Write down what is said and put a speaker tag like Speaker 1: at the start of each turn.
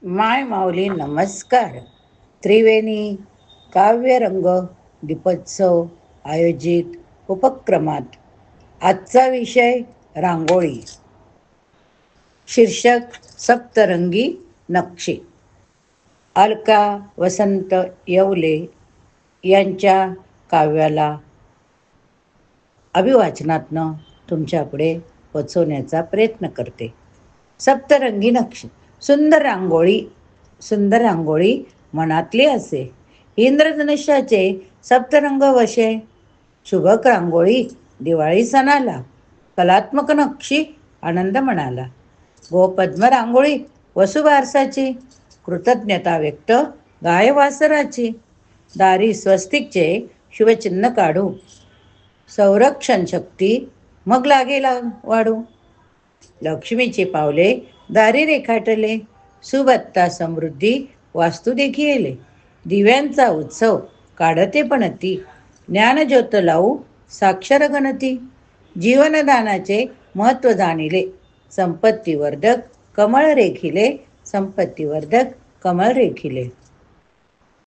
Speaker 1: माय माऊली नमस्कार. त्रिवेणी काव्यरंग दीपोत्सव आयोजित उपक्रमात आजचा विषय रांगोळी. शीर्षक सप्तरंगी नक्षी. अलका वसंत येवले यांच्या काव्याला अभिवाचनातनं तुमच्यापुढे पोचवण्याचा प्रयत्न करते. सप्तरंगी नक्षी. सुंदर रांगोळी मनातली असे, इंद्रधनुष्याचे सप्तरंग वशे. शुभक रांगोळी दिवाळी सणाला, कलात्मक नक्षी आनंद मनाला. गोपद्म रांगोळी वसुबारसाची, कृतज्ञता व्यक्त गाय वासराची. दारी स्वस्तिकचे शुभचिन्ह काढू, संरक्षण शक्ती मग लागेला वाढू. लक्ष्मीचे पावले दारी रेखाटले, सुबत्ता समृद्धी वास्तू देखी येले. दिव्यांचा उत्सव काढते पणती, ज्ञानज्योत लावू साक्षर गणती. जीवनदानाचे महत्त्व जाणिले, संपत्तीवर्धक कमळ रेखिले. संपत्तीवर्धक कमळ रेखिले.